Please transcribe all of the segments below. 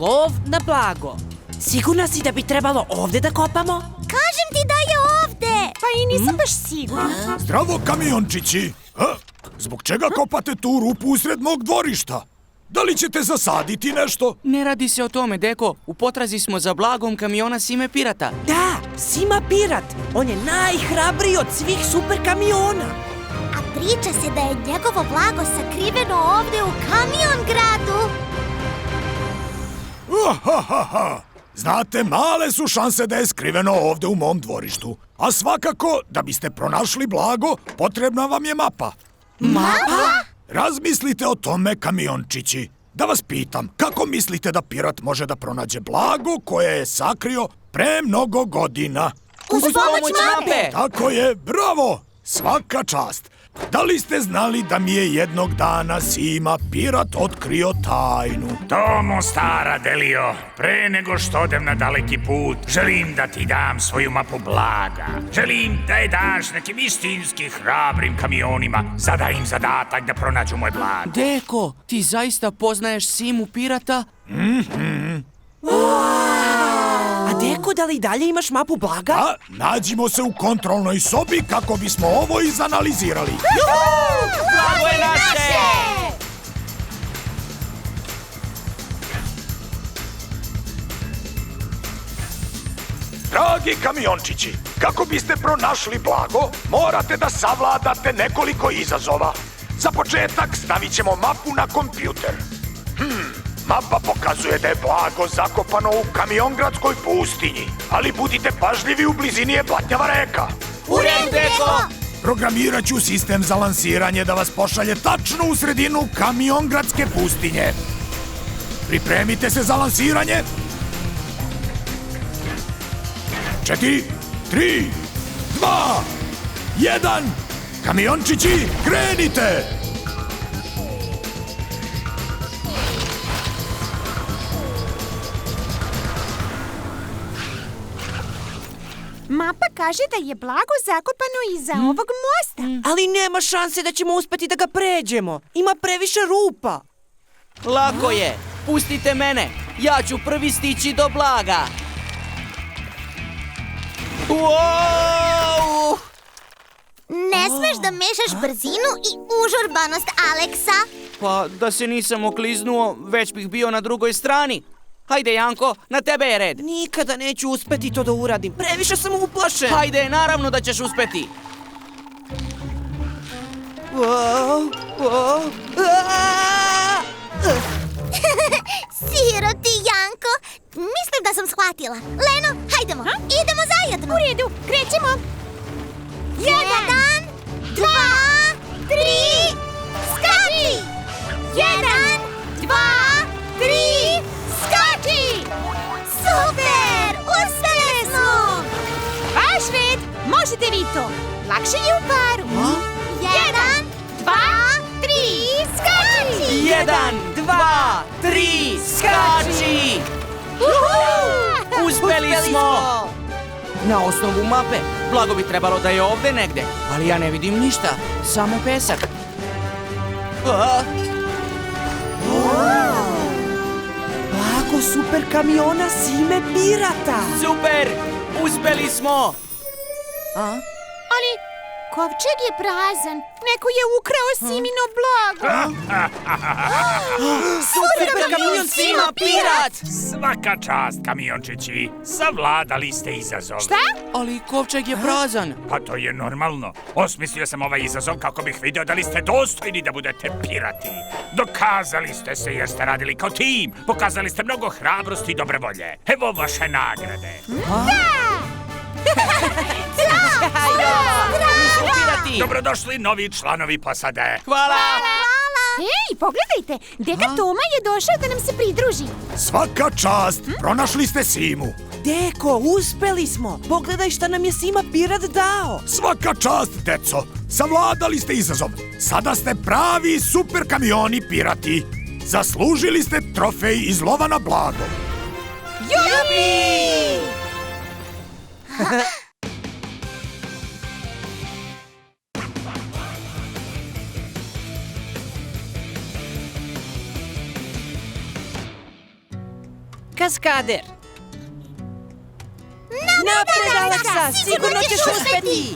lov na blago. Sigurna si da bi trebalo ovde da kopamo? Kažem ti da je ovde! Pa i nisam baš sigurna. Zdravo, kamiončići! Zbog čega kopate tu rupu usred mog dvorišta? Da li ćete zasaditi nešto? Ne radi se o tome, deko. U potrazi smo za blagom kamiona Sime Pirata. Da, Sima Pirat. On je najhrabriji od svih super kamiona. A priča se da je njegovo blago sakriveno ovde u Kamion gradu. Znate, male su šanse da je skriveno ovde u mom dvorištu. A svakako, da biste pronašli blago, potrebna vam je mapa. Mapa? Razmislite o tome, kamiončići. Da vas pitam, kako mislite da pirat može da pronađe blago koje je sakrio pre mnogo godina? Uz pomoć mape! Tako je, bravo! Svaka čast! Da li ste znali da mi je jednog dana Sima Pirat otkrio tajnu? Tomo, stara Delio, pre nego što odem na daleki put, želim da ti dam svoju mapu blaga. Želim da je daš nekim istinski hrabrim kamionima. Zadaj im zadatak da pronađu moje blago. Deko, ti zaista poznaješ Simu Pirata? A Deko, da li dalje imaš mapu blaga? A, nađimo se u kontrolnoj sobi kako bismo ovo izanalizirali. Blago je naše! Dragi kamiončići, kako biste pronašli blago, morate da savladate nekoliko izazova. Za početak stavit ćemo mapu na kompjuter. Mapa pokazuje da je blago zakopano u Kamiongradskoj pustinji, ali budite pažljivi, u blizini je blatnjava reka. U redu, Deko! Programirat ću sistem za lansiranje da vas pošalje tačno u sredinu Kamiongradske pustinje. Pripremite se za lansiranje. 4, 3, 2, 1. Kamiončići, krenite! Mapa kaže da je blago zakopano iza ovog mosta. Ali nema šanse da ćemo uspeti da ga pređemo. Ima previše rupa. Lako je. Pustite mene. Ja ću prvi stići do blaga. Wow! Ne smeš da mešaš brzinu i užurbanost, Aleksa. Pa da se nisam okliznuo, već bih bio na drugoj strani. Hajde, Janko, na tebe je red. Nikada neću uspeti to da uradim. Previše sam uplašen. Hajde, naravno da ćeš uspeti. Siroti, Janko. Mislim da sam shvatila. Leno, hajdemo. Idemo zajedno. U redu, krećemo. 1, 2, 3, skači! 1, 2, 3, skači! Super! Uspeli smo! Baš red, možete vi to. Lakše je u paru. 1, 2, 3, skači! 1, 2, 3, skači! Uspeli smo! Na osnovu mape, blago bi trebalo da je ovde negde, ali ja ne vidim ništa, samo pesak. Blago super kamiona Sime Pirata. Super! Uspeli smo! Ali kovčeg je prazan. Neko je ukrao Simino blago. Super kamion Sima Pirat. Svaka čast, kamiončići. Savladali ste izazov. Šta? Ali kovčeg je prazan. Pa to je normalno. Osmislio sam ovaj izazov kako bih video da li ste dostojni da budete pirati. Dokazali ste se jer ste radili kao tim. Pokazali ste mnogo hrabrosti i dobre volje. Evo vaše nagrade. Dobrodošli novi članovi posade. Hvala! Ej, pogledajte, deka Toma je došao da nam se pridruži. Svaka čast, pronašli ste Simu. Deko, uspeli smo. Pogledaj šta nam je Sima Pirat dao. Svaka čast, deco. Savladali ste izazov. Sada ste pravi super kamioni pirati. Zaslužili ste trofej iz lova na blago. Jupi! kaskader. Napred, Aleksa, sigurno ćeš uspeti.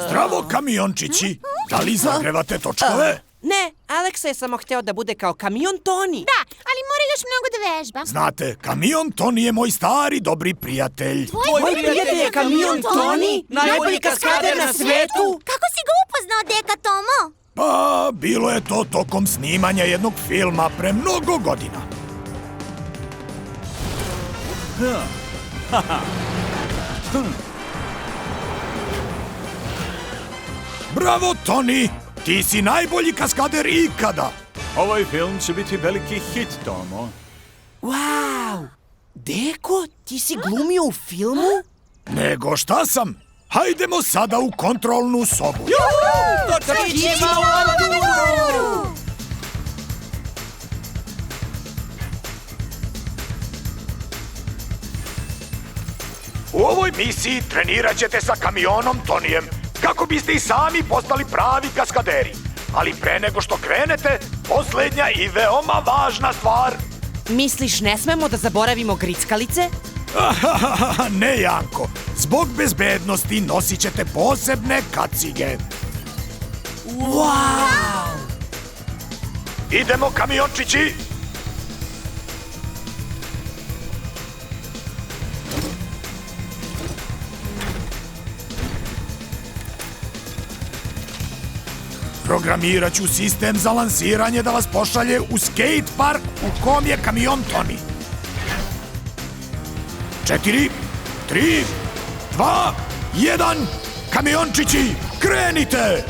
Zdravo, kamiončići! Da li zagrevate točkove? Ne, Aleksa je samo hteo da bude kao kamion Toni. Da, ali mora još mnogo da vežba. Znate, kamion Toni je moj stari dobri prijatelj. Tvoj prijatelj je kamion Toni? Najbolji kaskader na svetu? Kako si ga upoznao, deka Tomo? Pa, bilo je to tokom snimanja jednog filma pre mnogo godina. Bravo, Toni! Ti si najbolji kaskader ikada! Ovaj film će biti veliki hit, Tomo. Wow! Deko, ti si glumio u filmu? Nego šta sam? Hajdemo sada u kontrolnu sobu. U ovoj misiji trenirat ćete sa kamionom Tonijem, kako biste i sami postali pravi kaskaderi. Ali pre nego što krenete, posljednja i veoma važna stvar. Misliš, ne smemo da zaboravimo grickalice? Ne, Janko. Zbog bezbednosti nosit ćete posebne kacige. Wow! Idemo, kamiončići! Programirat ću sistem za lansiranje da vas pošalje u skate park u kom je kamion Toni. 4, 3, 2, 1, kamiončići, krenite!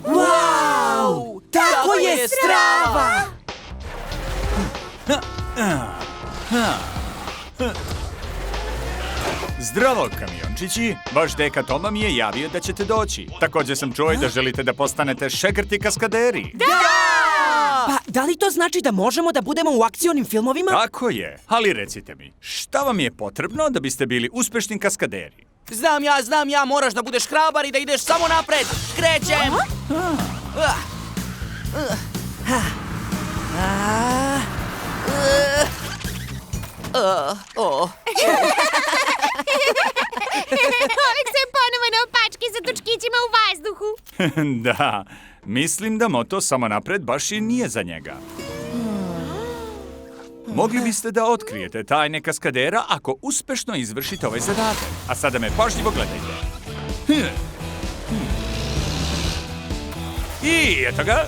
Wow! Tako je strava! Zdravo, kamiončići. Vaš deka Toma mi je javio da ćete doći. Također sam čuo i da želite da postanete šegrti kaskaderi. Pa, da li to znači da možemo da budemo u akcionim filmovima? Tako je, ali recite mi, šta vam je potrebno da biste bili uspešni kaskaderi? Znam ja, moraš da budeš hrabar i da ideš samo napred. Krećem! Uvijek se ponovo na opački sa točkićima u vazduhu. Da, mislim da moto samo napred baš i nije za njega. Mogli biste da otkrijete tajne kaskadera ako uspešno izvršite ovaj zadatak. A sada me pažljivo gledajte. I eto ga.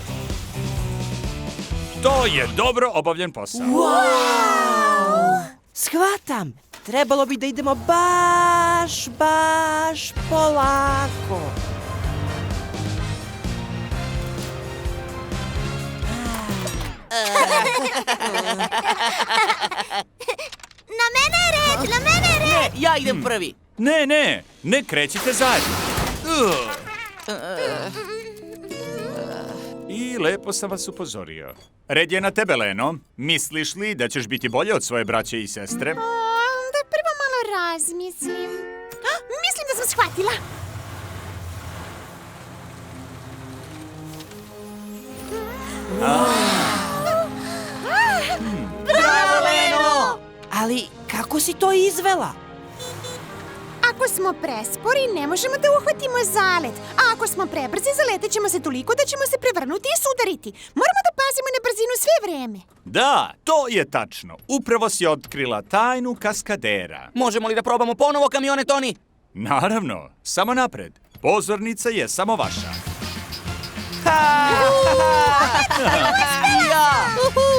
To je dobro obavljen posao. Shvatam. Trebalo bi da idemo baš polako. Na mene je red, na mene je red. Ne, ja idem prvi. Ne krećite zajedno. I lepo sam vas upozorio. Red je na tebe, Leno. Misliš li da ćeš biti bolje od svoje braće i sestre? Da prvo malo razmislim. Mislim da sam shvatila. Bravo, Leno! Ali kako si to izvela? Ako smo prespori, ne možemo da uhvatimo zalet. A ako smo prebrzi, zaletet ćemo se toliko da ćemo se prevrnuti i sudariti. Moramo da pazimo na brzinu sve vreme. Da, to je tačno. Upravo si otkrila tajnu kaskadera. Možemo li da probamo ponovo, kamione Toni? Naravno, samo napred. Pozornica je samo vaša.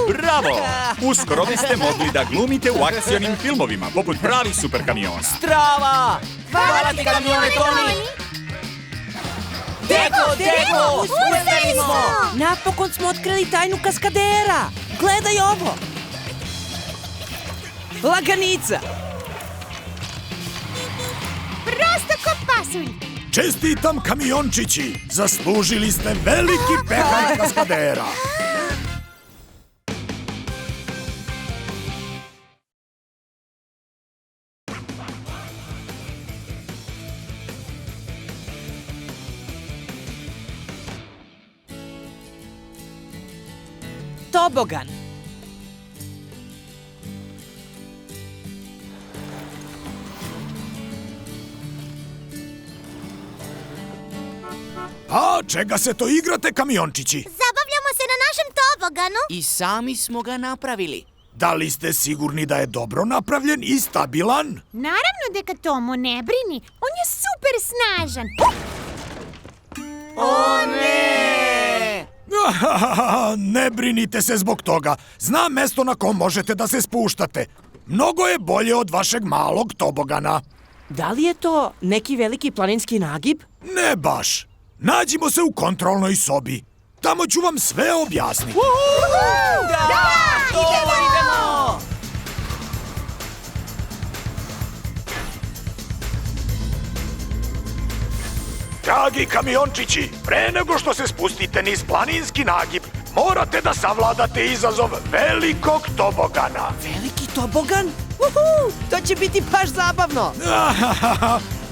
Bravo! Uskoro biste mogli da glumite u akcionim filmovima, poput pravih superkamiona. Strava! Hvala ti, kamione Toni! Deko! Uspeli smo! Napokon smo otkrili tajnu kaskadera. Gledaj ovo. Laganica. Prosto ko pasulj. Čestitam, kamiončići! Zaslužili ste veliki pehar kaskadera! tobogan. A čega se to igrate, kamiončići? Zabavljamo se na našem toboganu. I sami smo ga napravili. Da li ste sigurni da je dobro napravljen i stabilan? Naravno, deka Tomo, ne brini. On je super snažan. O ne! Ne brinite se zbog toga. Znam mesto na kom možete da se spuštate. Mnogo je bolje od vašeg malog tobogana. Da li je to neki veliki planinski nagib? Ne baš. Nađimo se u kontrolnoj sobi. Tamo ću vam sve objasniti. Idemo! Dragi kamiončići, pre nego što se spustite niz planinski nagib, morate da savladate izazov velikog tobogana. Veliki tobogan? Uhu, to će biti baš zabavno.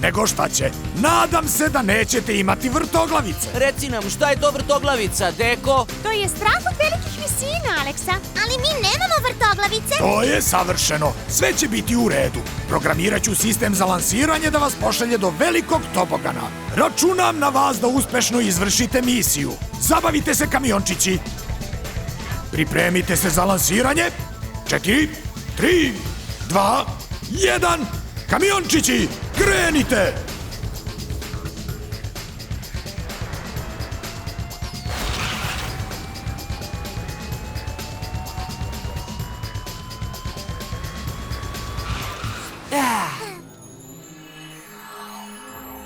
Nego šta će? Nadam se da nećete imati vrtoglavice. Reci nam, šta je to vrtoglavica, deko? To je strah od velikih visina, Aleksa. Ali mi nemamo vrtoglavice. To je savršeno. Sve će biti u redu. Programirat ću sistem za lansiranje da vas pošalje do velikog tobogana. Računam na vas da uspešno izvršite misiju. Zabavite se, kamiončići. Pripremite se za lansiranje. 4, 3, 2, 1. Kamiončići, krenite!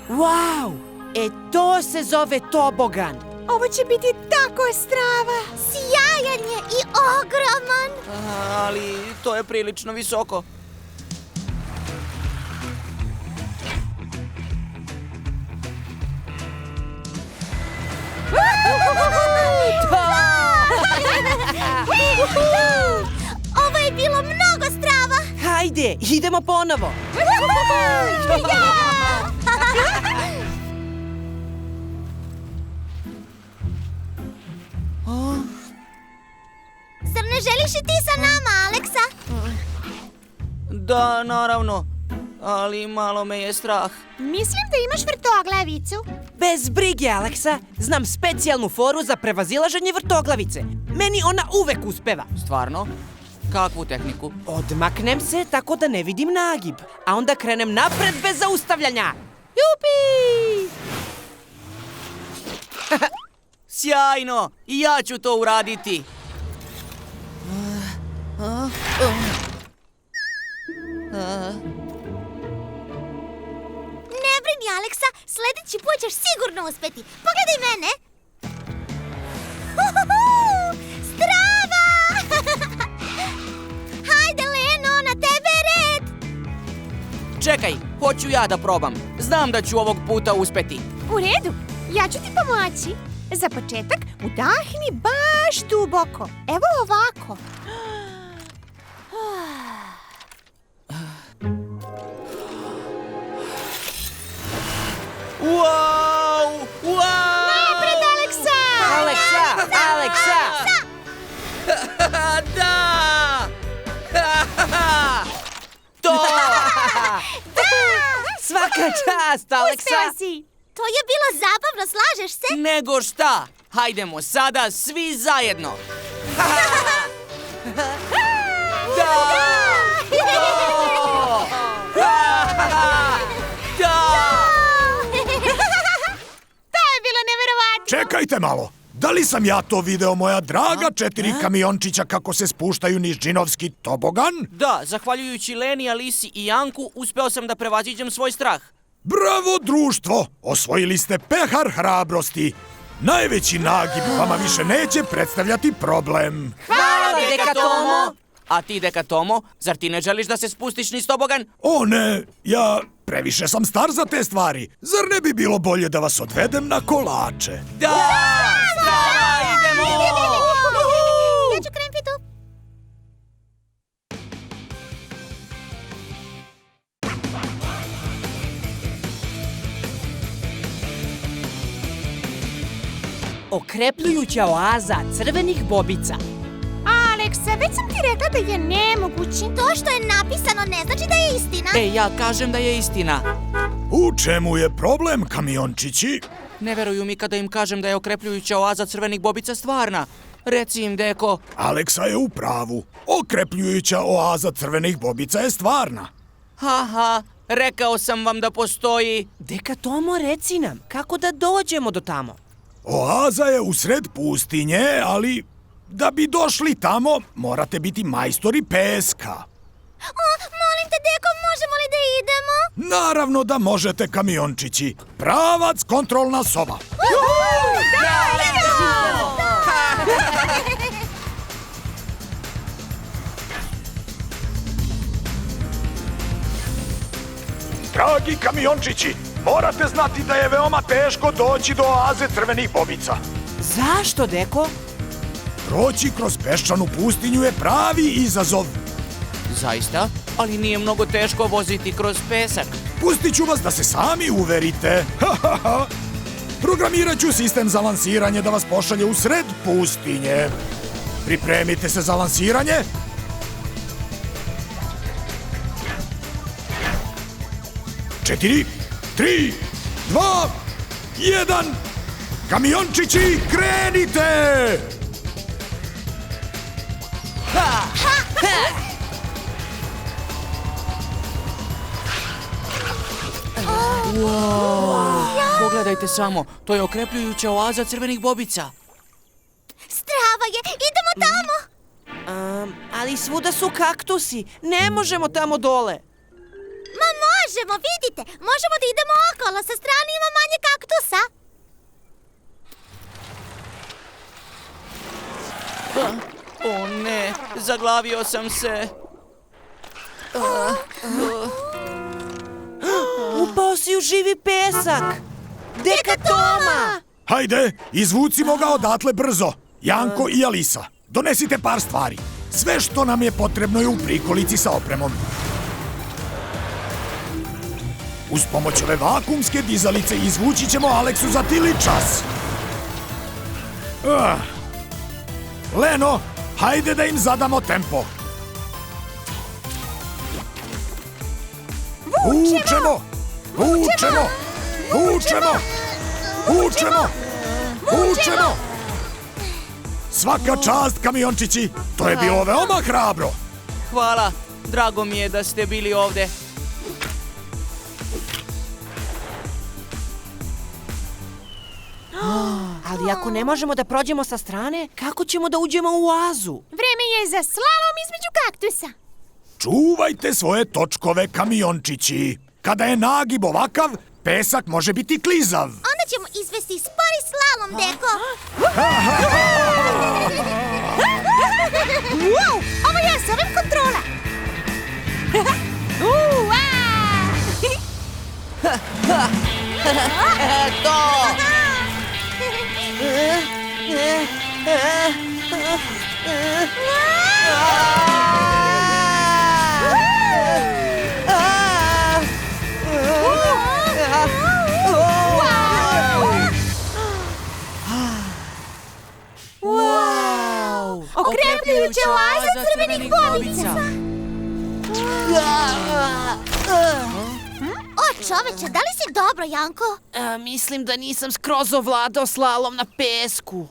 Wow, to se zove tobogan. Ovo će biti tako strava. Sjajan je i ogroman. Ali to je prilično visoko. Ovo je bilo mnogo strava. Hajde, idemo ponovo. Zar ne želiš i ti sa nama, Aleksa? Da, naravno. Ali malo me je strah. Mislim da imaš vrtoglavicu. Bez brige, Aleksa. Znam specijalnu foru za prevazilaženje vrtoglavice. Meni ona uvek uspeva. Stvarno? Kakvu tehniku? Odmaknem se tako da ne vidim nagib, a onda krenem napred bez zaustavljanja. Jupi! Sjajno! I ja ću to uraditi. Ne brini, Aleksa, sledeći put ćeš sigurno uspeti. Pogledaj mene. Strava! Hajde, Leno, na tebe je red. Čekaj, hoću ja da probam. Znam da ću ovog puta uspeti. U redu, ja ću ti pomoći. Za početak udahni baš duboko. Evo ovako. Wow! Wow! Napred, Aleksa! Aleksa! Da! To! Svaka čast, Aleksa! Uspeo si! To je bilo zabavno, slažeš se? Nego šta? Hajdemo sada svi zajedno. Da! To je bilo neverovatno! Čekajte malo. Da li sam ja to video, moja draga 4 kamiončića, kako se spuštaju niz džinovski tobogan? Da, zahvaljujući Leni, Alisi i Janku, uspeo sam da prevaziđem svoj strah. Bravo, društvo! Osvojili ste pehar hrabrosti. Najveći nagib vama više neće predstavljati problem. Hvala, deka Tomo! A ti, deka Tomo, zar ti ne želiš da se spustiš niz tobogan? O ne, ja previše sam star za te stvari. Zar ne bi bilo bolje da vas odvedem na kolače? Da! Strava, idemo! Ja ću krempiti tu. Okrepljujuća oaza crvenih bobica. Aleksa, već sam ti rekla da je nemoguće. To što je napisano ne znači da je istina. Ja kažem da je istina. U čemu je problem, kamiončići? Ne veruju mi kada im kažem da je okrepljujuća oaza crvenih bobica stvarna. Reci im, deko. Aleksa je u pravu. Okrepljujuća oaza crvenih bobica je stvarna. Haha, rekao sam vam da postoji. Deka Tomo, reci nam, kako da dođemo do tamo? Oaza je usred pustinje, ali da bi došli tamo, morate biti majstori peska. Molim te, deko, možemo li da idemo? Naravno da možete, kamiončići. Pravac kontrolna soba. Dragi kamiončići, morate znati da je veoma teško doći do oaze crvenih bobica. Zašto, deko? Proći kroz peščanu pustinju je pravi izazov. Zaista? Ali nije mnogo teško voziti kroz pesak. Pustit ću vas da se sami uverite. Programirat ću sistem za lansiranje da vas pošalje u sred pustinje. Pripremite se za lansiranje. Četiri, 3, 2, 1. Kamiončići, krenite! Pogledajte samo, to je okrepljujuća oaza crvenih bobica. Strava je, idemo tamo. Ali svuda su kaktusi, ne možemo tamo dole. Ma možemo, vidite, možemo da idemo okolo, sa strane ima manje kaktusa. O ne, zaglavio sam se. Upao si u živi pesak. Deka Toma! Hajde, izvucimo ga odatle brzo. Janko i Alisa, donesite par stvari. Sve što nam je potrebno je u prikolici sa opremom. Uz pomoć ove vakumske dizalice izvući ćemo Aleksu za tili čas. Leno, hajde da im zadamo tempo. Vučemo! Vučemo! Vučemo! Vučemo! Vučemo! Svaka čast, kamiončići! To je bilo veoma hrabro! Hvala, drago mi je da ste bili ovde. Ali ako ne možemo da prođemo sa strane, kako ćemo da uđemo u oazu? Vreme je za slalom između kaktusa. Čuvajte svoje točkove, kamiončići! Kada je nagib ovakav, pesak može biti klizav. Onda ćemo izvesti spori slalom, deko. Wow, ovo ja zovem kontrola. Okrepljujuća oaza crvenih bobica. O, čoveče, da li si dobro, Janko? Mislim da nisam skroz ovladao slalom na pesku.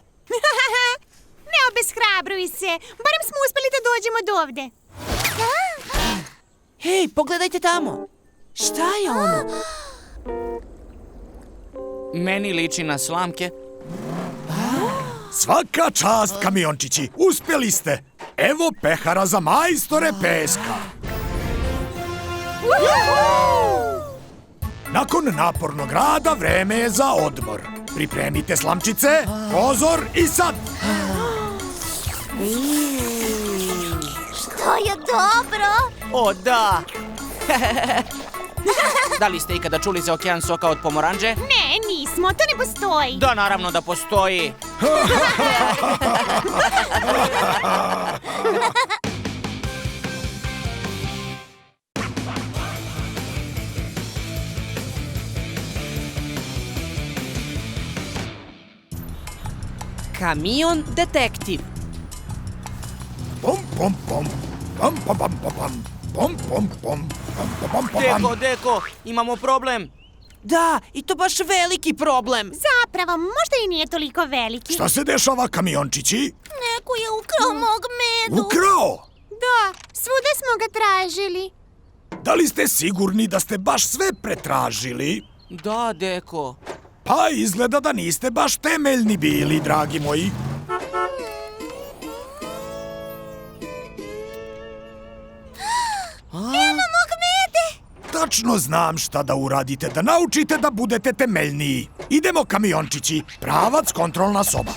Ne obeshrabruj se, barem smo uspeli da dođemo do ovde. Hej, pogledajte tamo. Šta je ono? Meni liči na slamke. Svaka čast, kamiončići! Uspjeli ste! Evo pehara za majstore peska! Nakon napornog rada vreme je za odmor. Pripremite slamčice, prozor i sad! To je dobro. O, da! Da li ste ikada čuli za okean soka od pomoranđe? Ne, nismo, to ne postoji. Da, naravno da postoji. Kamion detektiv. Po pom, pom. Pom, pom, pom, pom, pom. Pom, pom, pom. Pom, pom, pom, pom. Deko, Deko, imamo problem. Da, i to baš veliki problem. Zapravo, možda i nije toliko veliki. Šta se dešava, kamiončići? Neko je ukrao mog medu. Ukrao! Da, svuda smo ga tražili. Da li ste sigurni da ste baš sve pretražili? Da, Deko. Pa izgleda da niste baš temeljni bili, dragi moji. Evo mog mede. Tačno znam šta da uradite, da naučite da budete temeljniji. Idemo, kamiončići, pravac kontrolna soba.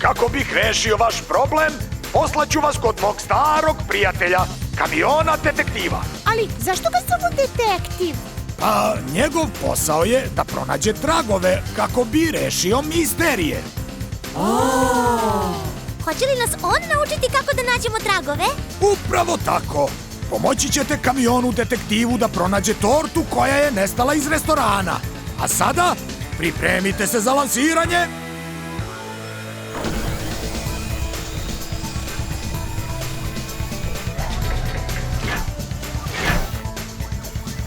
Kako bih rešio vaš problem, poslaću vas kod mog starog prijatelja, kamiona detektiva. Ali zašto ga zovu detektiv? A njegov posao je da pronađe tragove kako bi rešio misterije. Hoće li nas on naučiti kako da nađemo tragove? Upravo tako. Pomoći ćete kamionu detektivu da pronađe tortu koja je nestala iz restorana. A sada, pripremite se za lansiranje.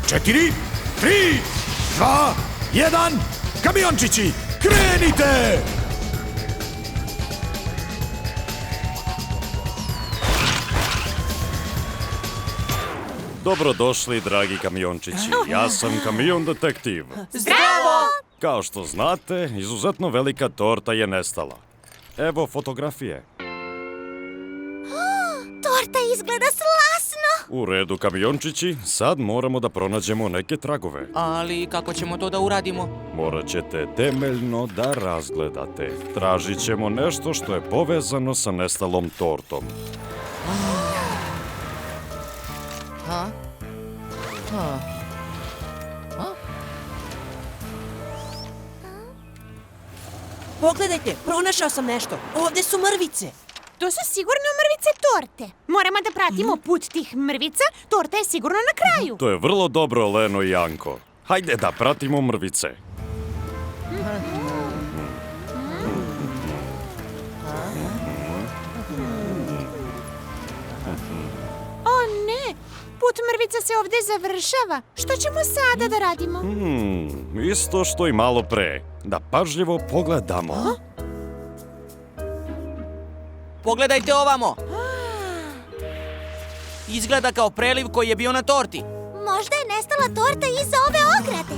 4, 3, 2, 1, kamiončići, krenite! Dobrodošli, dragi kamiončići. Ja sam kamion detektiv. Zdravo! Kao što znate, izuzetno velika torta je nestala. Evo fotografije. Torta izgleda slasno. U redu, kamiončići, sad moramo da pronađemo neke tragove. Ali kako ćemo to da uradimo? Morat ćete temeljno da razgledate. Tražit ćemo nešto što je povezano sa nestalom tortom. Pogledajte, pronašao sam nešto. Ovde su mrvice. To su sigurno mrvice torte. Moramo da pratimo put tih mrvica. Torta je sigurno na kraju. To je vrlo dobro, Leno i Janko. Hajde da pratimo mrvice. O ne, put mrvica se ovde završava. Što ćemo sada da radimo? Isto što i malo pre. Da pažljivo pogledamo. Pogledajte ovamo. Izgleda kao preliv koji je bio na torti. Možda je nestala torta iza ove ograde.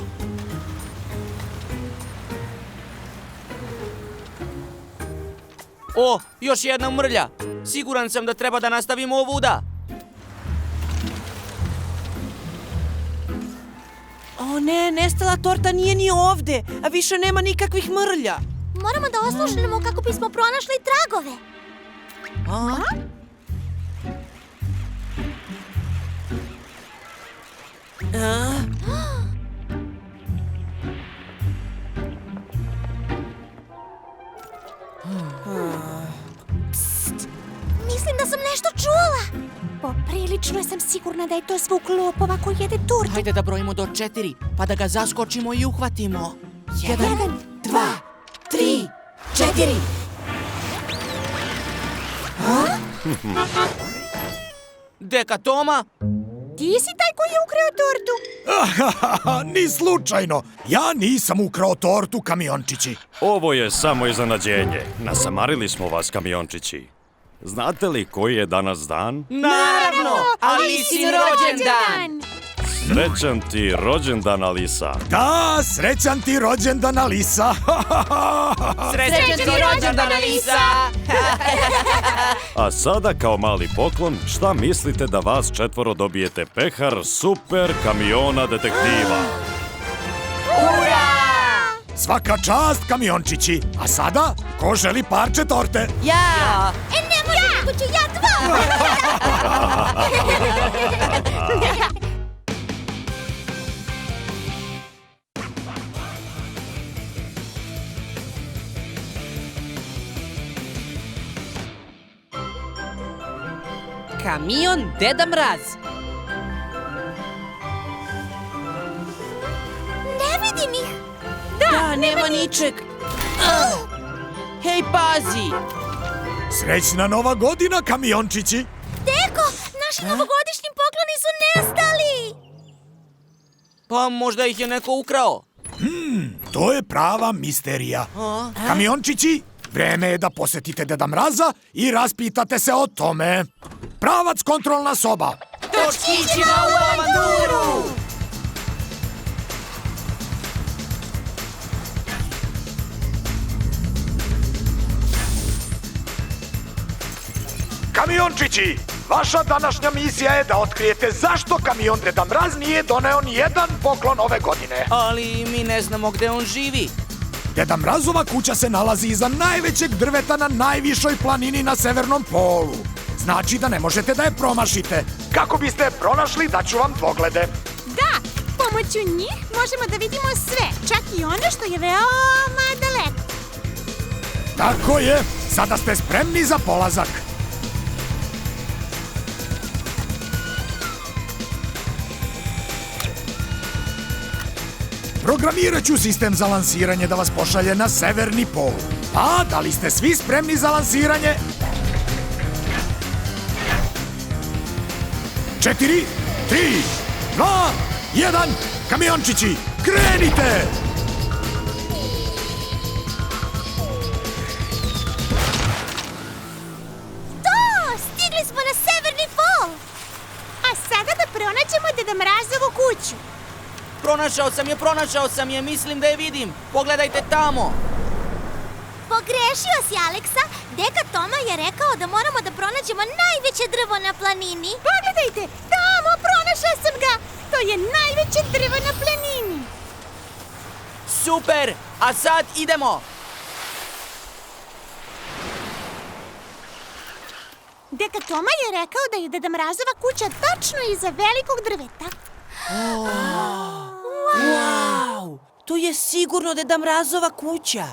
O, još jedna mrlja. Siguran sam da treba da nastavimo ovuda. O ne, nestala torta nije ni ovde, a više nema nikakvih mrlja. Moramo da oslušnemo kako bismo pronašli tragove. Mislim da sam nešto čula. Poprilično sam sigurna da je to zvuk lopova koji jede tortu. Hajde da brojimo do 4, pa da ga zaskočimo i uhvatimo. 1, 2, 3, 4. Deka Toma? Ti si taj koji je ukrao tortu. Ni slučajno. Ja nisam ukrao tortu, kamiončići. Ovo je samo iznenađenje. Nasamarili smo vas, kamiončići. Znate li koji je danas dan? Naravno! Alisin rođendan! Srećan ti rođendan, Alisa. Da, srećan ti rođendan, Alisa. Srećan ti rođendan, Alisa! A sada, kao mali poklon, šta mislite da vas četvoro dobijete pehar super kamiona detektiva? Svaka čast, kamiončići. A sada, ko želi parče torte? Ja! Ne može, nego ću ja 2. Kamion Deda Mraz. vidim ih. Da, nema ničeg. Hej, pazi! Srećna nova godina, kamiončići! Deko, naši novogodišnji pokloni su nestali. Pa možda ih je neko ukrao. To je prava misterija. Kamiončići, vreme je da posetite Deda Mraza i raspitate se o tome. Pravac kontrolna soba. Točkićima u avanturu! Kamiončići, vaša današnja misija je da otkrijete zašto kamion Deda Mraz nije doneo ni jedan poklon ove godine. Ali mi ne znamo gde on živi. Deda Mrazova kuća se nalazi iza najvećeg drveta na najvišoj planini na severnom polu. Znači da ne možete da je promašite. Kako biste je pronašli, daću vam dvoglede. Da, pomoću njih možemo da vidimo sve, čak i ono što je veoma daleko. Tako je, sada ste spremni za polazak. Programirat ću sistem za lansiranje da vas pošalje na severni pol. A, da li ste svi spremni za lansiranje? 4, 3, 2, 1, kamiončići, krenite! Stigli smo na severni pol. A sada da pronađemo Deda Mrazovu kuću. Pronašao sam je, mislim da je vidim. Pogledajte tamo. Pogrešio si, Aleksa. Deka Toma je rekao da moramo da pronađemo najveće drvo na planini. Pogledajte, tamo, pronašla sam ga. To je najveće drvo na planini. Super, a sad idemo. Deka Toma je rekao da je Deda Mrazova kuća tačno iza velikog drveta. Wow! To je sigurno Deda Mrazova kuća.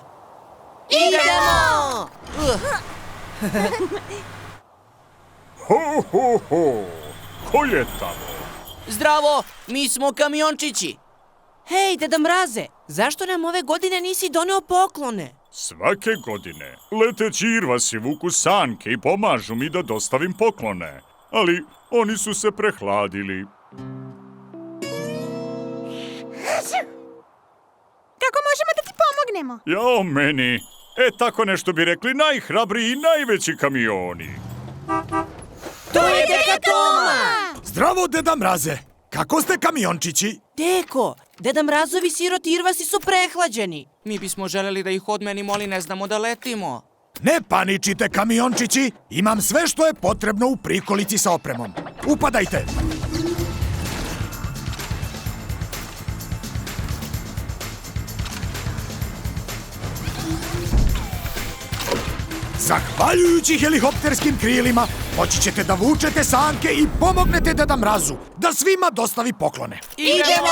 Idemo! Ho, ho, ho! Ko je tamo? Zdravo, mi smo kamiončići. Hej, Deda Mraze, zašto nam ove godine nisi doneo poklone? Svake godine leteći irvasi vuku sanke i pomažu mi da dostavim poklone. Ali oni su se prehladili. Kako možemo da ti pomognemo? Jao meni! Tako nešto bi rekli najhrabriji i najveći kamioni. To je Deka Toma! Zdravo, Deda Mraze! Kako ste, kamiončići? Deko, Deda Mrazovi siroti irvasi su prehlađeni. Mi bismo želeli da ih odmenimo, ali ne znamo da letimo. Ne paničite, kamiončići! Imam sve što je potrebno u prikolici sa opremom. Upadajte! Zahvaljujući helikopterskim krilima, moći ćete da vučete sanke i pomognete Deda Mrazu da svima dostavi poklone. Idemo!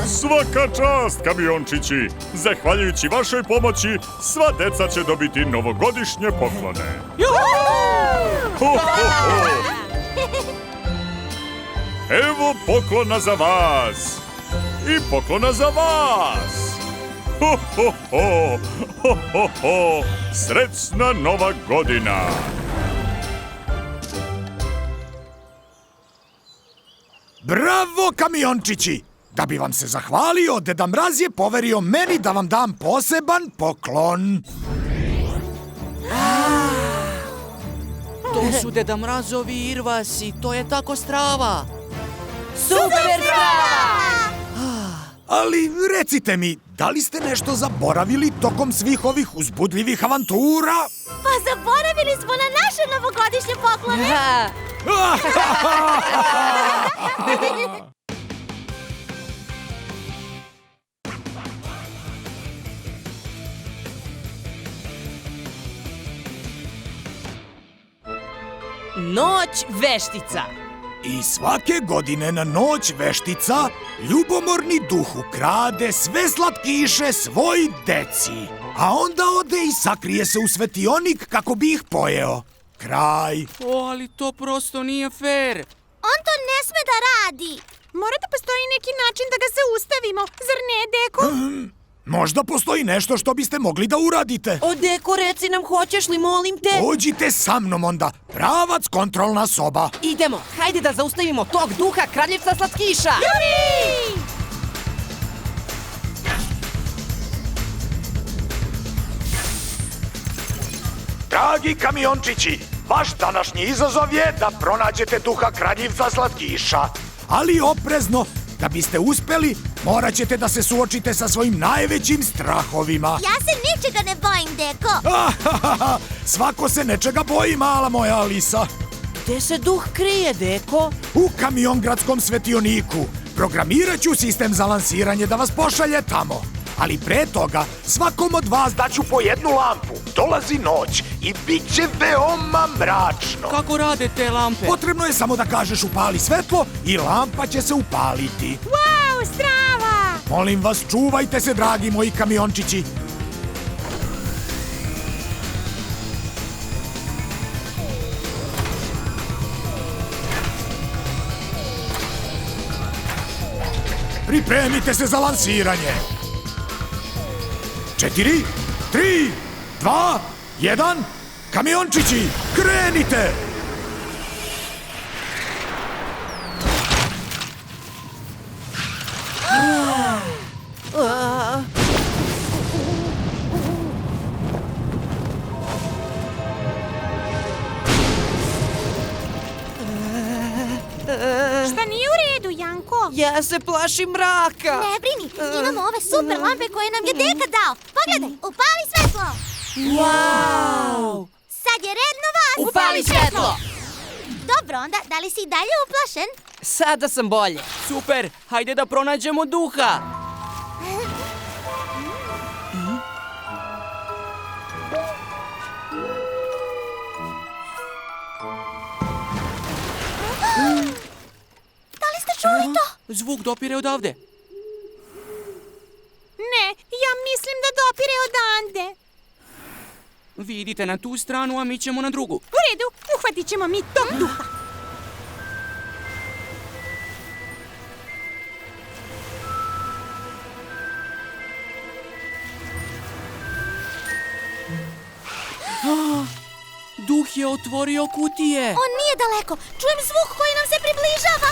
Svaka čast, kamiončići! Zahvaljujući vašoj pomoći, sva deca će dobiti novogodišnje poklone. Ho, ho, ho. Evo poklona za vas! I poklona za vas! Ho, ho, ho! Ho, ho, ho! Srećna nova godina! Bravo, kamiončići! Da bi vam se zahvalio, Deda Mraz je poverio meni da vam dam poseban poklon. To su Deda Mrazovi irvasi, to je tako strava. Super strava! Ali recite mi, da li ste nešto zaboravili tokom svih ovih uzbudljivih avantura? Pa zaboravili smo na naše novogodišnje poklone. Noć veštica. I svake godine na noć veštica Ljubomorni duh ukrade sve slatkiše svoj deci, a onda ode i sakrije se u svetionik kako bi ih pojeo. Kraj. O, ali to prosto nije fair. On to ne sme da radi. Mora da postoji neki način da ga zaustavimo, zar ne, Deko? Možda postoji nešto što biste mogli da uradite. O, Deko, reci nam, hoćeš li, molim te? Pođite sa mnom onda. Pravac kontrolna soba. Idemo, hajde da zaustavimo tog duha kradljivca slatkiša. Dragi kamiončići, vaš današnji izazov je da pronađete duha kradljivca slatkiša. Ali oprezno, da biste uspeli, morat ćete da se suočite sa svojim najvećim strahovima. Ja se ničega ne bojim, Deko. Svako se nečega boji, mala moja Alisa. Gde se duh krije, Deko? U kamiongradskom svetioniku programirat ću sistem za lansiranje da vas pošalje tamo. Ali pre toga, svakom od vas daću po jednu lampu. Dolazi noć i bit će veoma mračno. Kako rade te lampe? Potrebno je samo da kažeš upali svetlo i lampa će se upaliti. Wow, strava! Molim vas, čuvajte se, dragi moji kamiončići. Pripremite se za lansiranje. 4, 3, 2, 1, kamiončići, krenite! Šta nije u redu, Janko? Ja se plašim mraka. Ne brini, imamo ove super lampe koje nam je Deka dao. Pogledaj, upali svetlo. Wow! Sad je red na vas. Upali svetlo! Dobro, onda, da li si i dalje uplašen? Sada sam bolje. Super, hajde da pronađemo duha. Da li ste čuli to? Zvuk dopire odavde. Ne, ja mislim da dopire odande. Vi idite na tu stranu, a mi ćemo na drugu. U redu, uhvatit ćemo mi tog duha. Duh je otvorio kutije. On nije daleko. Čujem zvuk koji nam se približava.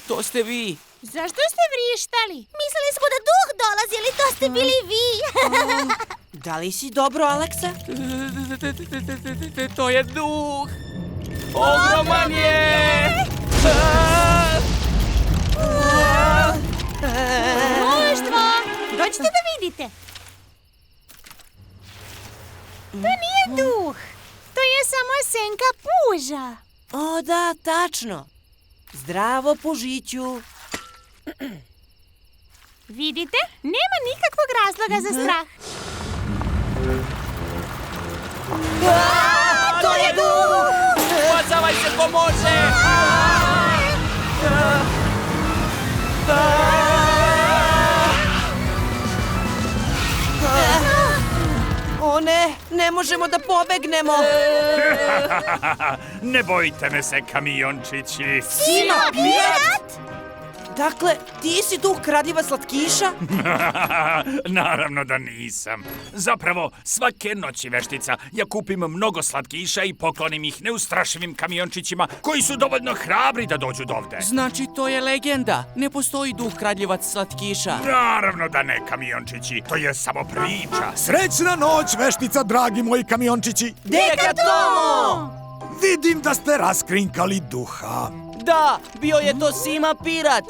To ste vi. Zašto ste vrištali? Mislili smo da duh dolazi, ali to ste bili vi. Da li si dobro, Aleksa? To je duh. Ogroman je. Društvo, dođite da vidite. To nije duh. To je samo senka puža. O, da, tačno. Zdravo, pužiću. Vidite, nema nikakvog razloga za strah. To je duh! Bacavaj se ko može. O ne, ne možemo da pobegnemo. Ne bojte me se, kamiončići. Sima pirat? Dakle, ti si duh kradljiva slatkiša? Naravno da nisam. Zapravo, svake noći, veštica, ja kupim mnogo slatkiša i poklonim ih neustrašivim kamiončićima koji su dovoljno hrabri da dođu dovde. Znači, to je legenda. Ne postoji duh kradljivac slatkiša. Naravno da ne, kamiončići. To je samo priča. Srećna noć, veštica, dragi moji kamiončići. Deka Tomo! Vidim da ste raskrinkali duha. Da, bio je to Sima pirat.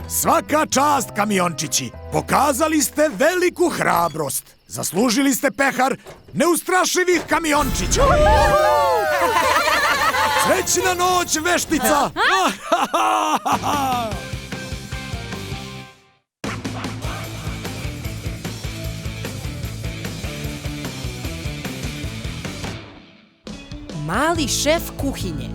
Svaka čast, kamiončići. Pokazali ste veliku hrabrost. Zaslužili ste pehar neustrašivih kamiončića. Srećna noć, veštica! Mali šef kuhinje.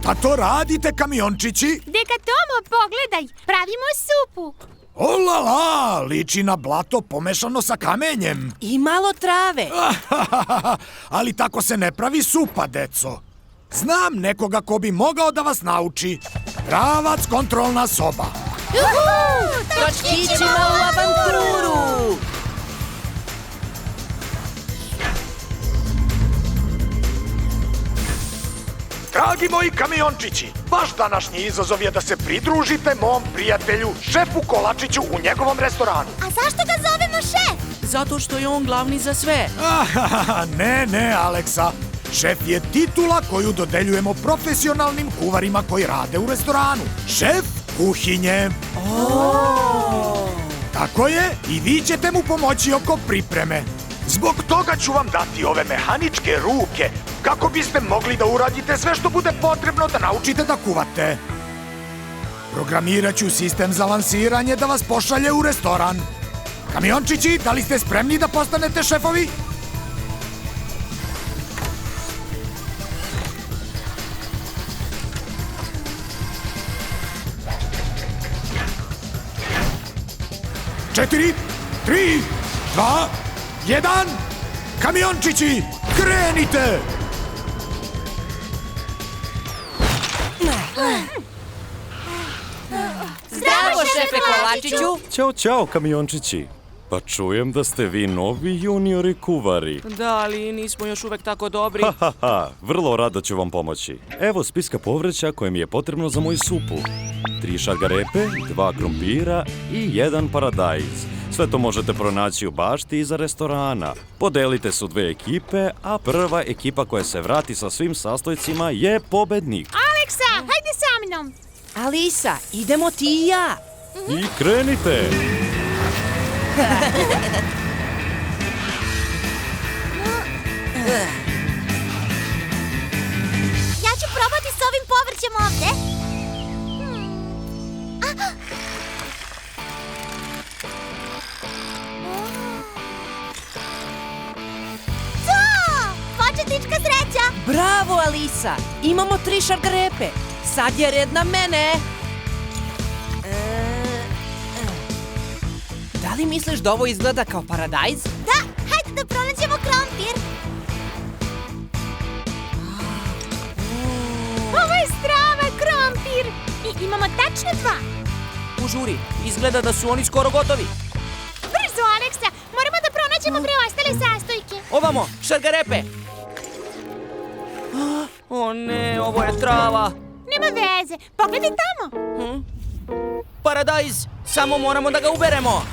Šta to radite, kamiončići? Deka Tomo, pogledaj, pravimo supu. O la la, liči na blato pomešano sa kamenjem. I malo trave. Ali tako se ne pravi supa, deco. Znam nekoga ko bi mogao da vas nauči. Pravac kontrolna soba. Točkićima u avanturu! Dragi moji kamiončići, vaš današnji izazov je da se pridružite mom prijatelju, šefu Kolačiću u njegovom restoranu. A zašto ga zovemo šef? Zato što je on glavni za sve. Ne, Aleksa. Šef je titula koju dodeljujemo profesionalnim kuvarima koji rade u restoranu. Šef kuhinje. Tako je, i vi ćete mu pomoći oko pripreme. Zbog toga ću vam dati ove mehaničke ruke, kako biste mogli da uradite sve što bude potrebno da naučite da kuvate. Programirat ću sistem za lansiranje da vas pošalje u restoran. Kamiončići, da li ste spremni da postanete šefovi? Četiri, 3, 2, 1, kamiončići, krenite! Zdravo, šefe Kolačiću! Ćao, kamiončići. Pa čujem da ste vi novi juniori kuvari. Da, ali nismo još uvek tako dobri. Vrlo rado ću vam pomoći. Evo spiska povrća koje mi je potrebno za moju supu. 3 šargarepe, 2 krompira i 1 paradajz. Sve to možete pronaći u bašti iza restorana. Podelite se u 2 ekipe, a prva ekipa koja se vrati sa svim sastojcima je pobednik. Aleksa, hajde sa mnom. Alisa, idemo ti i ja. I krenite! Ja ću probati s ovim povrćem ovde. Početnička sreća! Bravo, Alisa! Imamo 3 šargarepe. Sad je red na mene. Da li misliš da ovo izgleda kao paradajz? Da, hajde da pronađemo krompir. Ovo je strava krompir. I imamo tačno 2. Požuri, izgleda da su oni skoro gotovi. Brzo, Aleksa, moramo da pronađemo preostale sastojke. Ovamo, šargarepe! O ne, ovo je trava. Nema veze, pogledaj tamo. Paradajz, samo moramo da ga uberemo.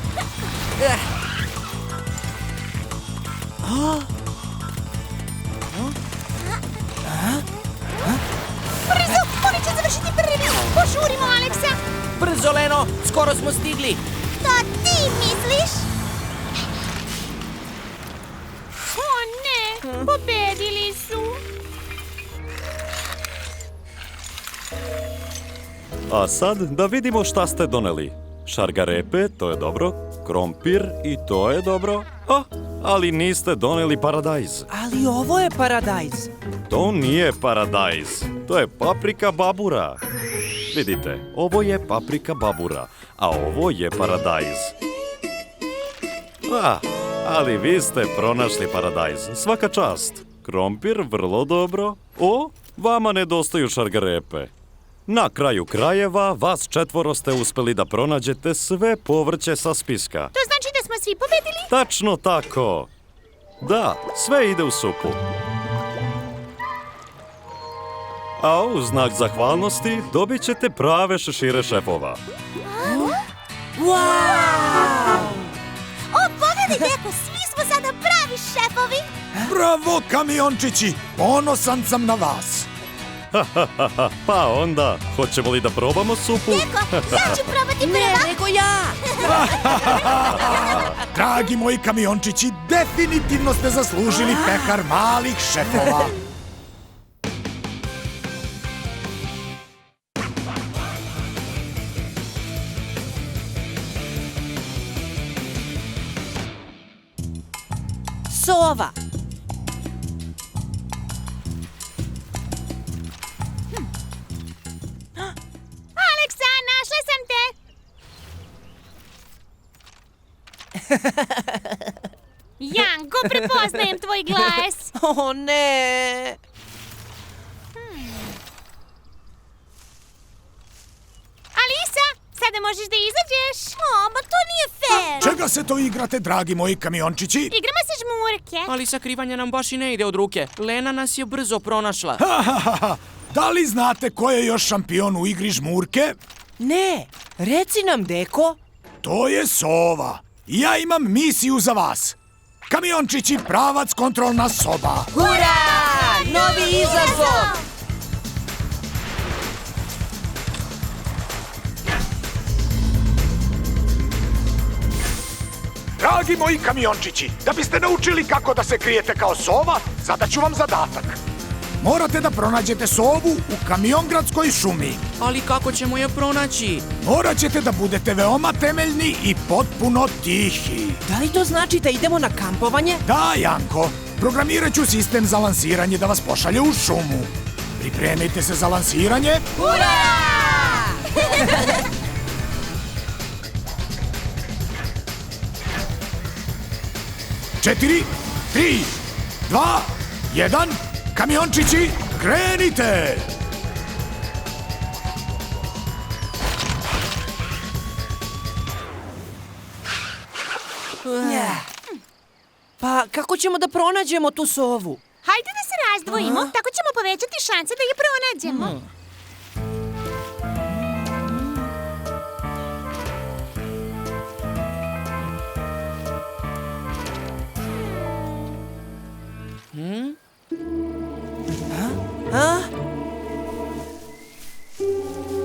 Brzo, oni će završiti prvi. Požurimo, Aleksa. Brzo, Leno, skoro smo stigli. To ti misliš? O ne, pobedili su. A sad da vidimo šta ste doneli. Šargarepe, to je dobro. Krompir, i to je dobro. Ali niste doneli paradajz. Ali ovo je paradajz. To nije paradajz. To je paprika babura. Vidite, ovo je paprika babura, a ovo je paradajz. Ali vi ste pronašli paradajz. Svaka čast. Krompir, vrlo dobro. Vama nedostaju šargarepe. Na kraju krajeva, vas 4 ste uspeli da pronađete sve povrće sa spiska. To znači da smo svi pobedili? Tačno tako. Da, sve ide u supu. A u znak zahvalnosti dobit ćete prave šešire šefova. O, pogledaj, deko, svi smo sada pravi šefovi. Bravo, kamiončići, ponosan sam na vas. Pa onda, hoćemo li da probamo supu? Deko, ja ću probati prva. Nego ja! Dragi moji kamiončići, definitivno ste zaslužili pehar malih šefova. Sova. Janko, prepoznajem tvoj glas. O ne! Alisa, sada možeš da izađeš. Ma to nije fair. Čega se to igrate, dragi moji kamiončići? Igramo se žmurke. Ali sakrivanje nam baš i ne ide od ruke. Lena nas je brzo pronašla. Da li znate ko je još šampion u igri žmurke? Ne, reci nam, deko. To je Sova. Ja imam misiju za vas. Kamiončići, pravac, kontrolna soba. Hurra! Novi izazov! Dragi moji kamiončići, da biste naučili kako da se krijete kao sova, zadaću vam zadatak. Morate da pronađete sovu u Kamiongradskoj šumi. Ali kako ćemo je pronaći? Morat ćete da budete veoma temeljni i potpuno tihi. Da li to znači da idemo na kampovanje? Da, Janko, programirat ću sistem za lansiranje da vas pošalje u šumu. Pripremite se za lansiranje. Hurra! 4, 3, 2, 1, kamiončići, krenite! Pa kako ćemo da pronađemo tu sovu? Hajde da se razdvojimo, tako ćemo povećati šanse da je pronađemo.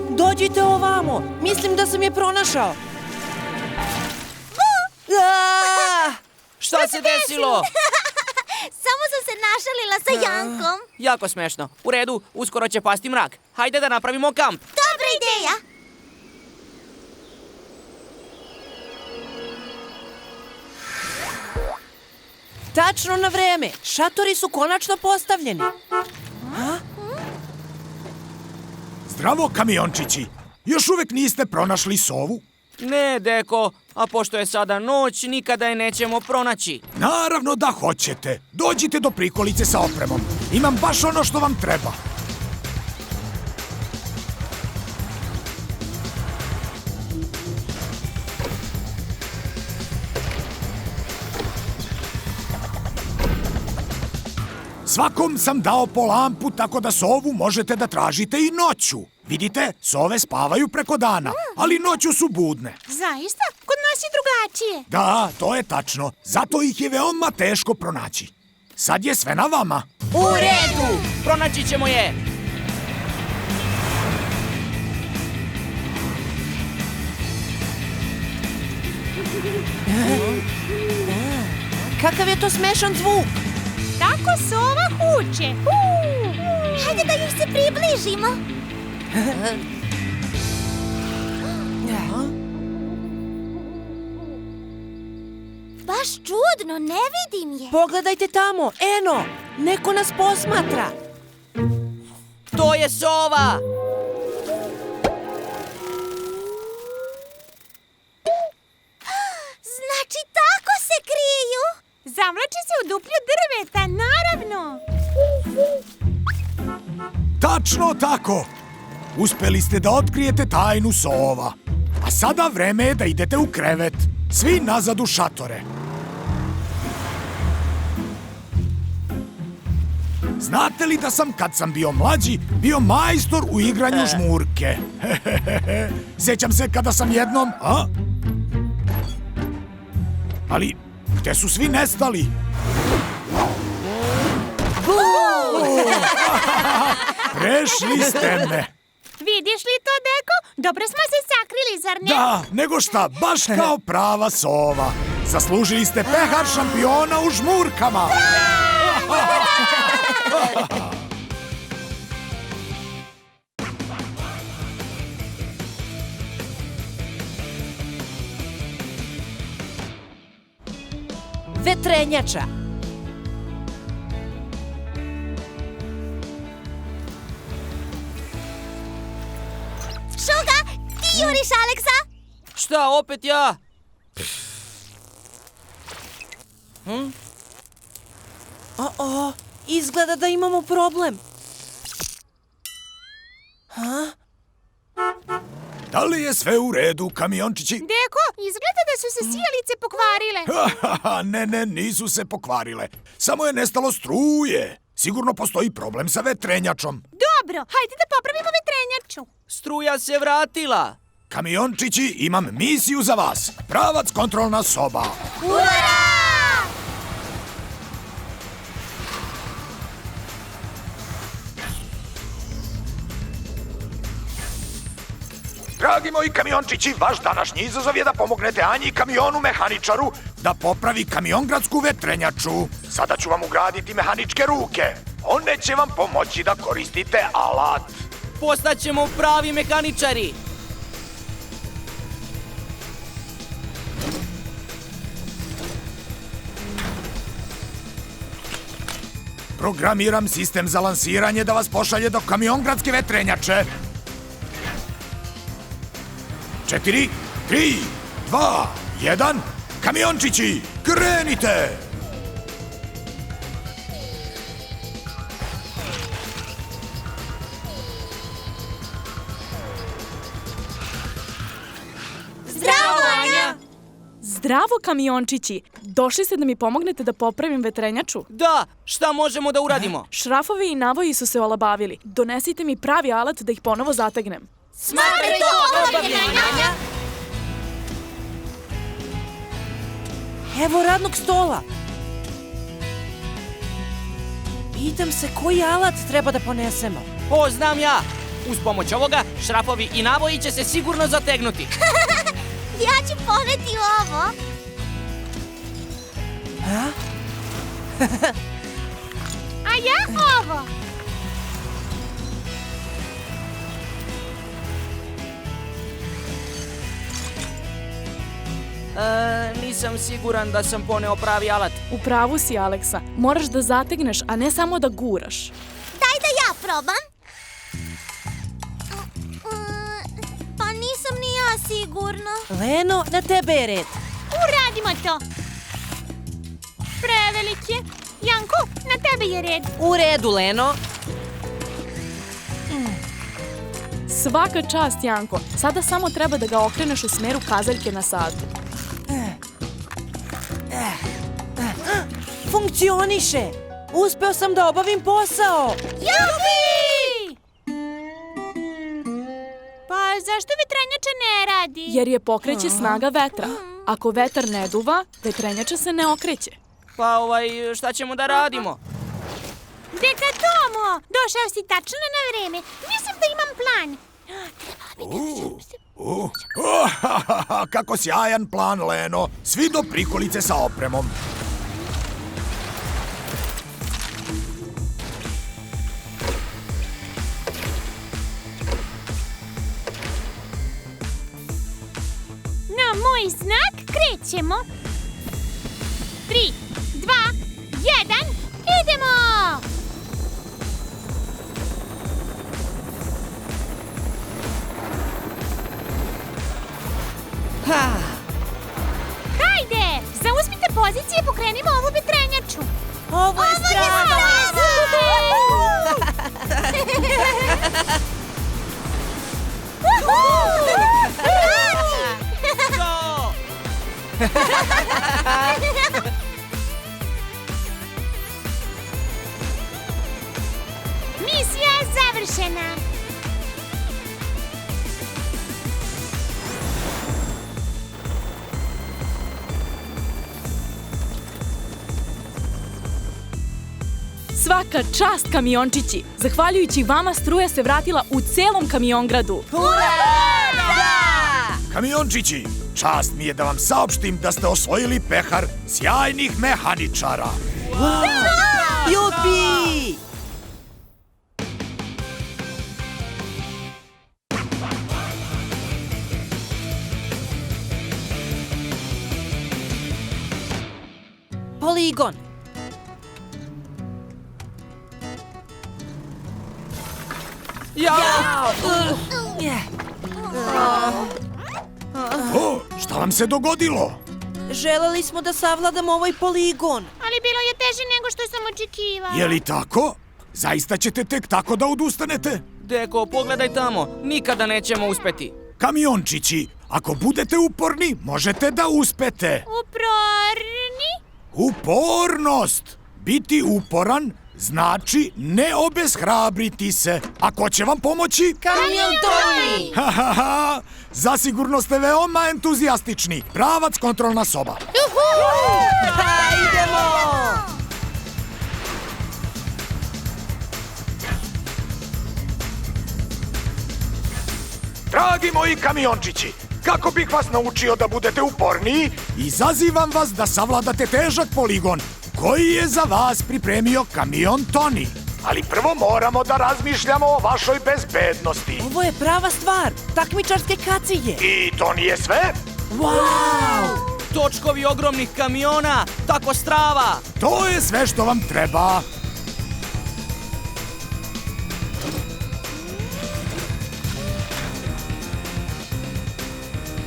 Dođite ovamo, mislim da sam je pronašao. Šta se desilo? Samo sam se našalila sa Jankom. Jako smešno. U redu, uskoro će pasti mrak. Hajde da napravimo kamp. Dobra ideja. Tačno na vreme, šatori su konačno postavljeni. Zdravo, kamiončići. Još uvek niste pronašli sovu? Ne, deko, a pošto je sada noć, nikada je nećemo pronaći. Naravno da hoćete. Dođite do prikolice sa opremom. Imam baš ono što vam treba. Svakom sam dao po lampu, tako da sovu možete da tražite i noću. Vidite, sove spavaju preko dana, ali noću su budne. Zaista? Kod nas je drugačije. Da, to je tačno. Zato ih je veoma teško pronaći. Sad je sve na vama. U redu! Pronaći ćemo je. Kakav je to smešan zvuk? Tako sova huče. Hajde da joj se približimo. Baš čudno, ne vidim je. Pogledajte tamo, eno, neko nas posmatra. To je sova! Znači tako se kriju. Zavlači se u duplju drveta, naravno. Tačno tako. Uspeli ste da otkrijete tajnu sova. A sada vreme je da idete u krevet. Svi nazad u šatore. Znate li da sam, kad sam bio mlađi, bio majstor u igranju žmurke? Sjećam se kada sam jednom... Ali, gde su svi nestali? Prešli ste me. Vidiš li to, deko? Dobro smo se sakrili, zar ne? Da, nego šta, baš kao prava sova. Zaslužili ste pehar šampiona u žmurkama. Vetrenjača. Šuga, ti juriš Aleksa? Šta, opet ja? O, izgleda da imamo problem. Da li je sve u redu, kamiončići? Deko, izgleda da su se sijalice pokvarile. Ne, nisu se pokvarile. Samo je nestalo struje. Sigurno postoji problem sa vetrenjačom. Dobro, hajde da popravimo vetrenjaču. Struja se vratila. Kamiončići, imam misiju za vas. Pravac kontrolna soba. Dragi moji kamiončići, vaš današnji izazov je da pomognete Anji i kamionu mehaničaru da popravi kamiongradsku vetrenjaču. Sada ću vam ugraditi mehaničke ruke. One će vam pomoći da koristite alat. Postaćemo pravi mehaničari. Programiram sistem za lansiranje da vas pošalje do kamiongradske vetrenjače. 4, 3, 2, 1, kamiončići, krenite! Zdravo, Anja! Zdravo, kamiončići! Došli ste da mi pomognete da popravim vetrenjaču? Da, šta možemo da uradimo? Šrafovi i navoji su se olabavili. Donesite mi pravi alat da ih ponovo zategnem. Smatram to obavljeno, Anja! Evo radnog stola. Pitam se koji alat treba da ponesemo. O, znam ja. Uz pomoć ovoga, šrafovi i navoji će se sigurno zategnuti. Ja ću poneti ovo. A ja ovo. Nisam siguran da sam poneo pravi alat. U pravu si, Aleksa. Moraš da zategneš, a ne samo da guraš. Daj da ja probam. Pa nisam ni ja sigurna. Leno, na tebe je red. Uradimo to. Prevelik je. Janko, na tebe je red. U redu, Leno. Svaka čast, Janko. Sada samo treba da ga okreneš u smeru kazaljke na satu. Funkcioniše. Uspeo sam da obavim posao. Jupi! Pa zašto vetrenjača ne radi? Jer je pokreće snaga vetra. Ako vetar ne duva, vetrenjača se ne okreće. Pa šta ćemo da radimo? Deka Tomo, došao si tačno na vreme. Mislim da imam plan. Kako sjajan plan, Leno. Svi do prikolice sa opremom. Na moj znak krećemo. 3, 2, 1, idemo! Hajde, zauzmite pozicije i pokrenimo ovu vetrenjaču. Ovo je strava. Go! Misija završena. Svaka čast, kamiončići! Zahvaljujući vama struja se vratila u celom kamiongradu. Kamiončići, čast mi je da vam saopštim da ste osvojili pehar sjajnih mehaničara. Jupi! Poligon. O, šta vam se dogodilo? Želeli smo da savladamo ovaj poligon. Ali bilo je teže nego što sam očekivala. Je li tako? Zaista ćete tek tako da odustanete? Deko, pogledaj tamo, nikada nećemo uspeti. Kamiončići, ako budete uporni, možete da uspete. Uporni? Upornost! Biti uporan znači ne obeshrabriti se. A ko će vam pomoći? Kamion Toni! Ha, ha, ha! Zasigurno ste veoma entuzijastični. Pravac kontrolna soba. Idemo! Dragi moji kamiončići, kako bih vas naučio da budete uporniji, izazivam vas da savladate težak poligon koji je za vas pripremio kamion Toni. Ali prvo moramo da razmišljamo o vašoj bezbednosti. Ovo je prava stvar, takmičarske kacige. I to nije sve? Wow! Točkovi ogromnih kamiona, tako strava. To je sve što vam treba.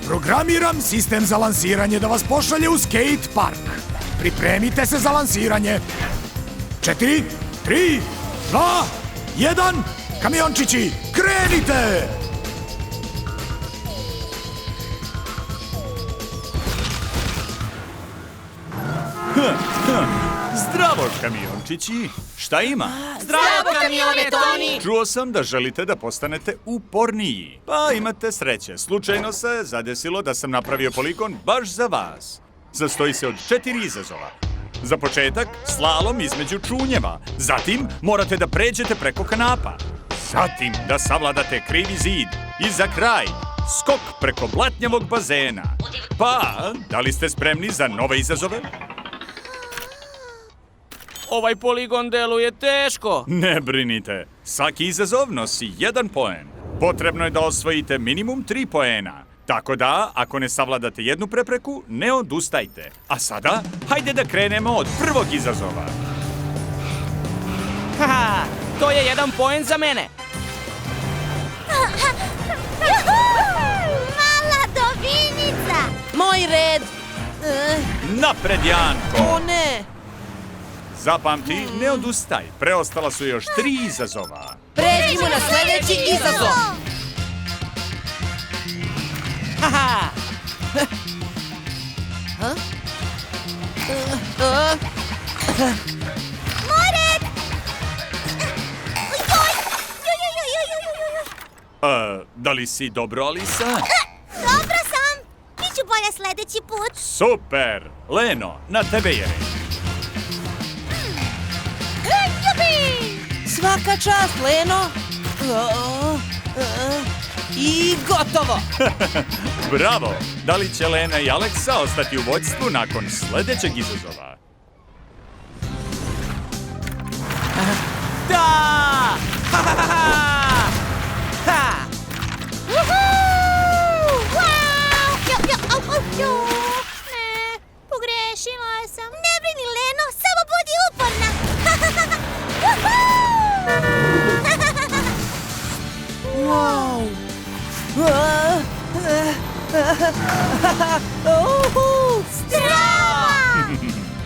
Programiram sistem za lansiranje da vas pošalje u skate park. Pripremite se za lansiranje. 4, 3, 2, 1, kamiončići, krenite! Zdravo, kamiončići. Šta ima? Zdravo, kamione Toni! Čuo sam da želite da postanete uporniji. Pa imate sreće. Slučajno se zadesilo da sam napravio poligon baš za vas. Sastoji se od 4 izazova. Za početak, slalom između čunjeva. Zatim, morate da pređete preko kanapa. Zatim, da savladate krivi zid. I za kraj, skok preko blatnjavog bazena. Pa, da li ste spremni za nove izazove? Ovaj poligon deluje teško. Ne brinite, svaki izazov nosi 1 poen. Potrebno je da osvojite minimum 3 poena. Tako da, ako ne savladate jednu prepreku, ne odustajte. A sada, hajde da krenemo od prvog izazova. Haha, to je 1 poen za mene. Mala dovinica! Moj red! Napred, Janko! O ne! Zapamti, ne odustaj. Preostala su još 3 izazova. Pređimo na sljedeći izazov! Haha! Moj red! Da li si dobro, Alisa? Dobro sam! Biću bolje sljedeći put. Super! Leno, na tebe je red. Jupi! Svaka čast, Leno! I gotovo! Bravo! Da li će Lena i Aleksa ostati u vođstvu nakon sljedećeg izazova? Da! Ha, ha, ha, ha! Ha! Ne, pogrešila sam. Ne brini, Leno, samo budi uporna. Wow! Strava!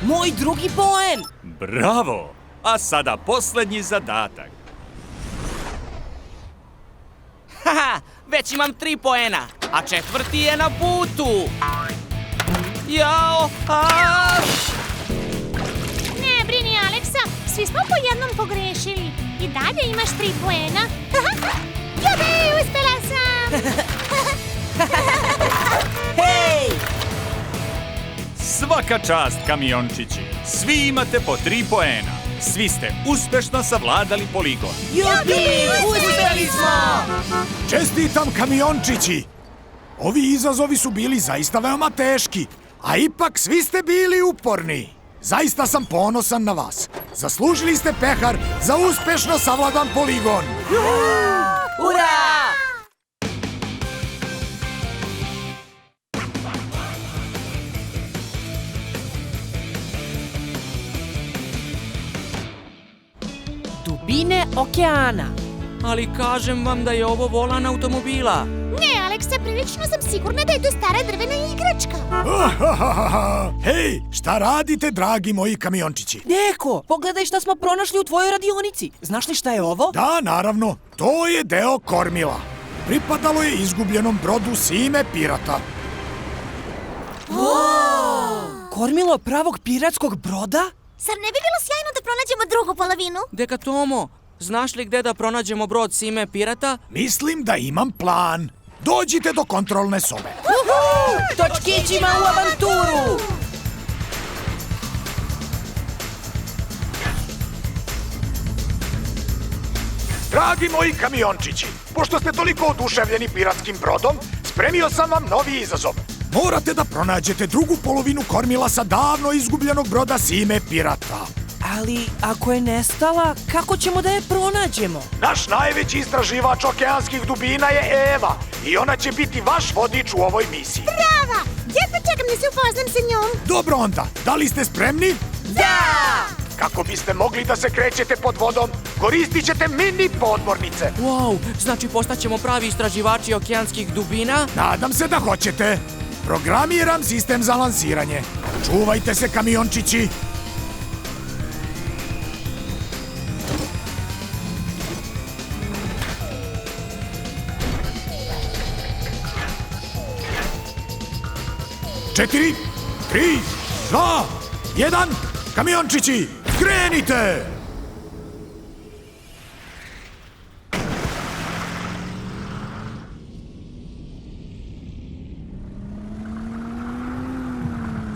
Moj drugi poen! Bravo! A sada posljednji zadatak. Haha, već imam 3 poena, a 4. je na putu. Jao! Ne brini, Aleksa, svi smo po jednom pogrešili. I dalje imaš 3 poena. Jubi, uspela sam! Hej! Svaka čast, kamiončići. Svi imate po 3 poena. Svi ste uspešno savladali poligon. Jupi! Uspeli smo! Čestitam, kamiončići! Ovi izazovi su bili zaista veoma teški, a ipak svi ste bili uporni. Zaista sam ponosan na vas. Zaslužili ste pehar za uspešno savladan poligon. Ura! Dubine okeana. Ali kažem vam da je ovo volan automobila. Ne, Aleksa, prilično sam sigurna da je to stara drvena igračka. Hej, šta radite, dragi moji kamiončići? Deko, pogledaj šta smo pronašli u tvojoj radionici. Znaš li šta je ovo? Da, naravno, to je deo kormila. Pripadalo je izgubljenom brodu Sime pirata. Kormilo pravog piratskog broda? Zar ne bi bilo sjajno da pronađemo drugu polovinu? Deka Tomo, znaš li gde da pronađemo brod Sime pirata? Mislim da imam plan. Dođite do kontrolne sobe. Točkićima u avanturu! Dragi moji kamiončići, pošto ste toliko oduševljeni piratskim brodom, spremio sam vam novi izazov. Morate da pronađete drugu polovinu kormila sa davno izgubljenog broda Sime pirata. Ali ako je nestala, kako ćemo da je pronađemo? Naš najveći istraživač okeanskih dubina je Eva i ona će biti vaš vodič u ovoj misiji. Brava! Jedva čekam da se upoznam sa njom. Dobro onda, da li ste spremni? Da! Kako biste mogli da se krećete pod vodom, koristit ćete mini podmornice. Wow, znači postaćemo pravi istraživači okeanskih dubina? Nadam se da hoćete. Programiram sistem za lansiranje. Čuvajte se, kamiončići. Četiri, 3, 2, 1, kamiončići, krenite!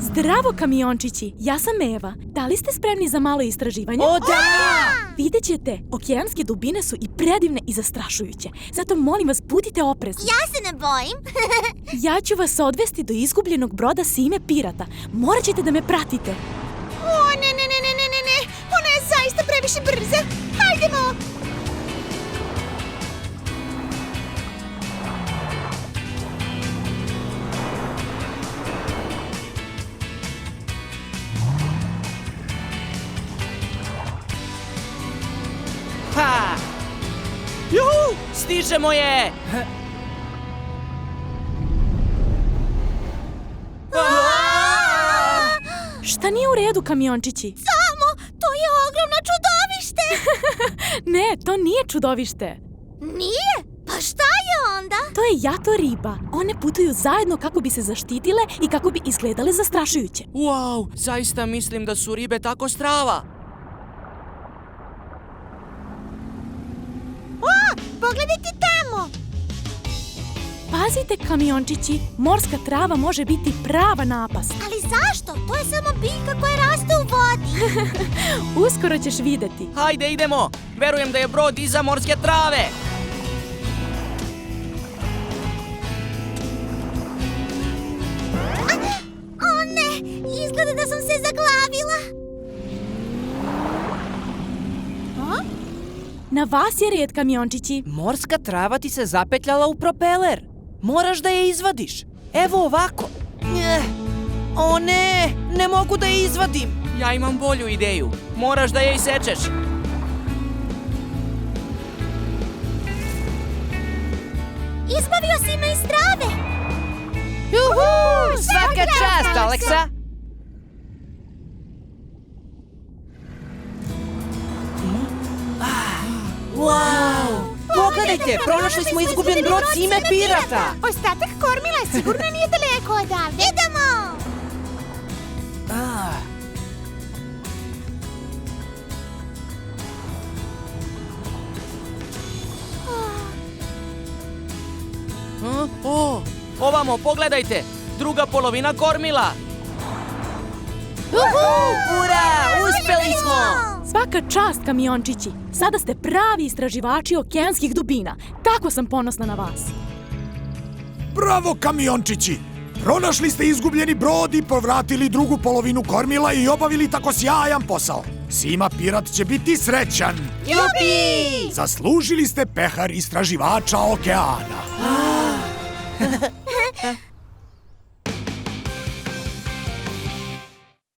Zdravo, kamiončići, ja sam Eva. Da li ste spremni za malo istraživanje? O da! Vidjet ćete, okeanske dubine su i predivne i zastrašujuće. Zato molim vas, budite oprezni. Ja se ne bojim. Ja ću vas odvesti do izgubljenog broda Sime pirata. Morat ćete da me pratite. O, ne. Ona je zaista previše brza. Hajdemo! Ha! Juhu! Stižemo je! Šta nije u redu, kamiončići? Samo, to je ogromno čudovište. Ne, to nije čudovište. Nije? Pa šta je onda? To je jato riba. One putuju zajedno kako bi se zaštitile i kako bi izgledale zastrašujuće. Wow, zaista mislim da su ribe tako strava. Pogledajte tamo! Pazite, kamiončići, morska trava može biti prava napast. Ali zašto? To je samo biljka koja raste u vodi. Uskoro ćeš videti. Hajde, idemo! Verujem da je brod iza morske trave. O ne, izgleda da sam se zaglavila. Na vas je red, kamiončići. Morska trava ti se zapetljala u propeler. Moraš da je izvadiš. Evo ovako. O ne, ne mogu da je izvadim. Ja imam bolju ideju. Moraš da je isečeš. Izbavio si me iz trave. Juhu! Svaka čast, Aleksa! Wow! Pogledajte, pronašli smo izgubljen brod Sime pirata! Ostatak kormila sigurno nije daleko odavde. Idemo! O, ovamo, pogledajte! Druga polovina kormila! Ura! Uspeli smo! Svaka čast, kamiončići. Sada ste pravi istraživači okeanskih dubina. Tako sam ponosna na vas. Bravo, kamiončići! Pronašli ste izgubljeni brod i povratili drugu polovinu kormila i obavili tako sjajan posao. Sima pirat će biti srećan. Jupi! Zaslužili ste pehar istraživača okeana.